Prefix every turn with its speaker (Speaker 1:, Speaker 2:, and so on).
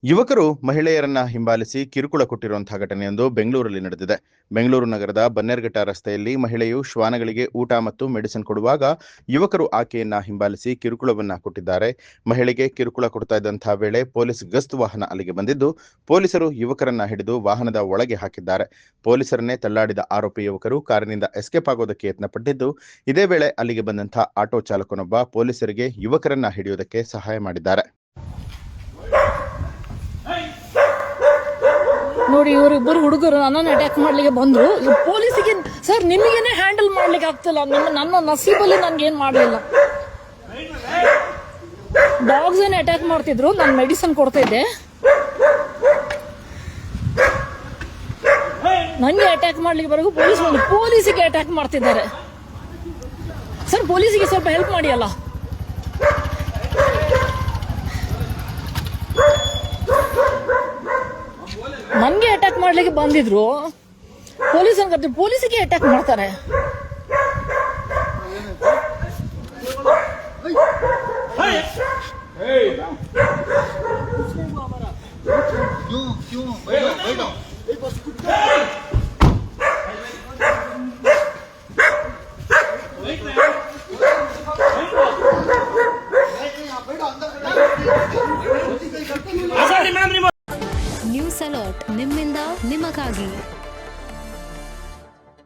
Speaker 1: ಯುವಕರು ಮಹಿಳೆಯರನ್ನ ಹಿಂಬಾಲಿಸಿ ಕಿರುಕುಳ ಕೊಟ್ಟಿರುವಂತಹ ಘಟನೆಯೊಂದು ಬೆಂಗಳೂರಲ್ಲಿ ನಡೆದಿದೆ. ಬೆಂಗಳೂರು ನಗರದ ಬನ್ನೇರ್ಘಟ್ಟ ರಸ್ತೆಯಲ್ಲಿ ಮಹಿಳೆಯು ಶ್ವಾನಗಳಿಗೆ ಊಟ ಮತ್ತು ಮೆಡಿಸಿನ್ ಕೊಡುವಾಗ ಯುವಕರು ಆಕೆಯನ್ನ ಹಿಂಬಾಲಿಸಿ ಕಿರುಕುಳವನ್ನ ಕೊಟ್ಟಿದ್ದಾರೆ. ಮಹಿಳೆಗೆ ಕಿರುಕುಳ ಕೊಡ್ತಾ ಇದ್ದಂತಹ ವೇಳೆ ಪೊಲೀಸ್ ಗಸ್ತು ವಾಹನ ಅಲ್ಲಿಗೆ ಬಂದಿದ್ದು, ಪೊಲೀಸರು ಯುವಕರನ್ನ ಹಿಡಿದು ವಾಹನದ ಒಳಗೆ ಹಾಕಿದ್ದಾರೆ. ಪೊಲೀಸರನ್ನೇ ತಳ್ಳಾಡಿದ ಆರೋಪಿ ಯುವಕರು ಕಾರಿನಿಂದ ಎಸ್ಕೇಪ್ ಆಗೋದಕ್ಕೆ ಯತ್ನಪಟ್ಟಿದ್ದು, ಇದೇ ವೇಳೆ ಅಲ್ಲಿಗೆ ಬಂದಂತಹ ಆಟೋ ಚಾಲಕನೊಬ್ಬ ಪೊಲೀಸರಿಗೆ ಯುವಕರನ್ನ ಹಿಡಿಯುವುದಕ್ಕೆ ಸಹಾಯ ಮಾಡಿದ್ದಾರೆ.
Speaker 2: ನೋಡಿ, ಇವರಿಬ್ಬರು ಹುಡುಗರು ನನ್ನನ್ನು ಅಟ್ಯಾಕ್ ಮಾಡ್ಲಿಕ್ಕೆ ಬಂದ್ರು. ಪೊಲೀಸಿಗೆ ಸರ್ ನಿಮಗೇನೆ ಹ್ಯಾಂಡಲ್ ಮಾಡ್ಲಿಕ್ಕೆ ಆಗ್ತಿಲ್ಲ. ನನ್ನ ನಸೀಬಲ್ಲಿ ನನ್ಗೇನ್ ಮಾಡಲಿಲ್ಲ. ಡಾಗ್ಸ್ ಏನೇ ಅಟ್ಯಾಕ್ ಮಾಡ್ತಿದ್ರು, ನಾನು ಮೆಡಿಸಿನ್ ಕೊಡ್ತಾ ಇದ್ದೆ. ನನಗೆ ಅಟ್ಯಾಕ್ ಮಾಡ್ಲಿಕ್ಕೆ ಬರೋದು ಪೊಲೀಸಿಗೆ ಅಟ್ಯಾಕ್ ಮಾಡ್ತಿದ್ದಾರೆ. ಸರ್ ಪೊಲೀಸಿಗೆ ಸ್ವಲ್ಪ ಹೆಲ್ಪ್ ಮಾಡಿ ಅಲ್ಲ. ನನ್ಗೆ ಅಟ್ಯಾಕ್ ಮಾಡ್ಲಿಕ್ಕೆ ಬಂದಿದ್ರು, ಪೊಲೀಸಿಗೆ ಅಟ್ಯಾಕ್ ಮಾಡ್ತಾರೆ.
Speaker 3: ನ್ಯೂಸ್ ಅಲರ್ಟ್ ನಿಮ್ಮಿಂದ ನಿಮಗಾಗಿ.